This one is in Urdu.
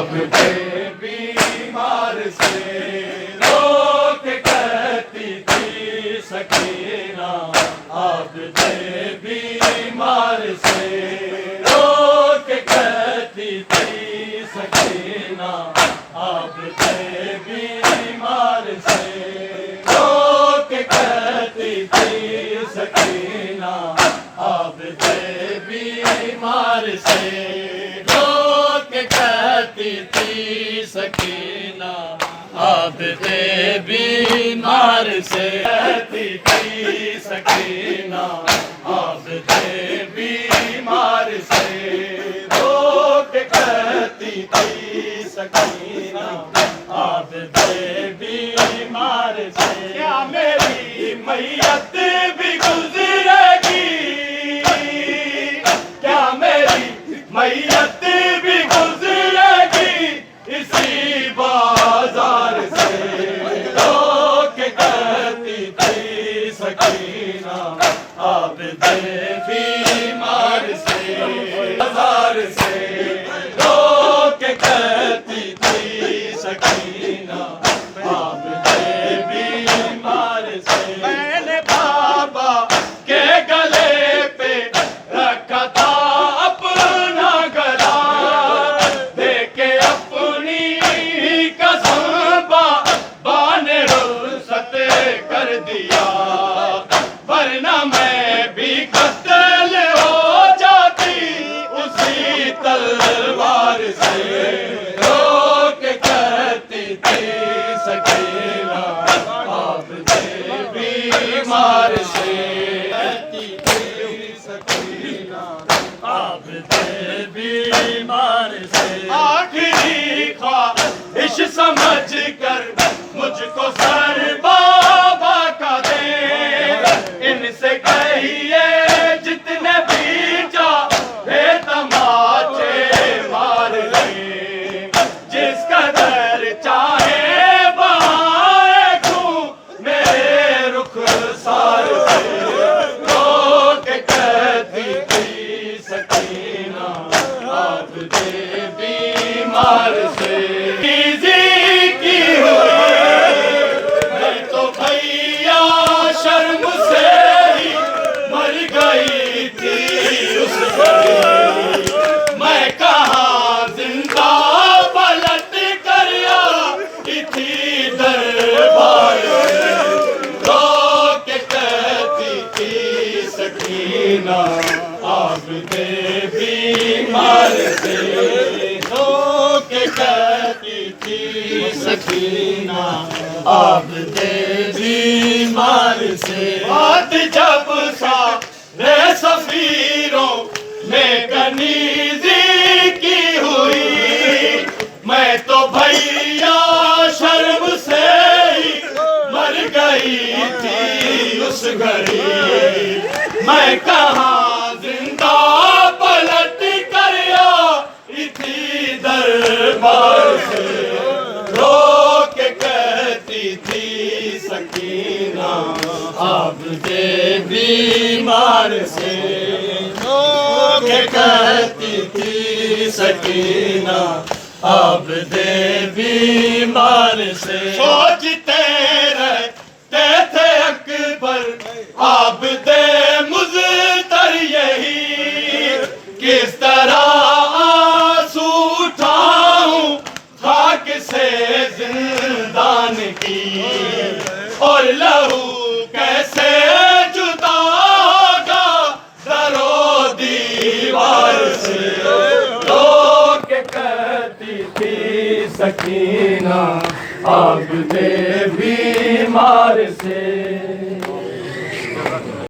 آپ تھے بیمار سے رو کے کہتی تھی سکینہ، آپ تھے بیمار سے رو کے کہتی تھی سکینہ، آپ تھے بیمار سے رو کے کہتی تھی سکینہ، آپ تھے بیمار سے رو کے کہتی تھی سکینہ، آپ تھے بیمار سے کہتی تھی سکینہ، آپ تھے بیمار سے رو کے کہتی تھی سکینہ، آپ تھے بیمار سے کیا میری میت بھی گزرے گی، کیا میری میت بھی گزرے گی اسی بازار سے رو کے کہتی تھی سکینہ، آپ تھے بیمار سے بازار سے رو کے کہتی تھی سکینہ، آپ تھے بیمار سے میں نے بابا کے گلے پہ رکھا تھا اپنا گلا، دیکھے اپنی قسم بابا نے رخصت کر دیا، ورنہ میں بھی قتل ہو جاتی اسی تلوار سے رو کے کہتی تھی سکینہ، آپ تھے بیمار سے کہتی تھی سکینہ، آپ تھے بیمار سے آخری خواہش سمجھ کر مجھ کو سر بابا کا دے، ان سے کہیے جتنے بھی چاہے تماچے مار لیں، جس قدر چاہے بہائے خون میرے رخسار سے رو کے کہتی تھی سکینہ، آپ تھے بیمار سے ایزی کی ہوئی میں تو بھیا شرم سے ہی مر گئی تھی اس گھڑی، میں کہاں زندہ پلٹ کر آئی تھی دربار سے رو کے کہتی تھی سکینہ، آپ تھے بیمار سے رو کے کہتی تھی سکینہ، آپ تھے بیمار سے بات جب سارے سفیروں میں کنیزی کی ہوئی، میں تو بھیا شرم سے ہی مر گئی تھی اس گھڑی، میں کہاں زندہ پلٹ کر آئی تھی دربار سے رو کے کہتی تھی سکینہ، آپ تھے بیمار سے رو کے کہتی تھی سکینہ، آپ تھے بیمار سے سوچتے رہتے تھے اکبر آپ تھے مضطر یہی، کس طرح آنسو اٹھاؤں خاک سے زندان کی، اور لہو کیسے جدا ہوگا در و دیوار سے رو کے کہتی تھی سکینہ، آپ تھے بیمار سے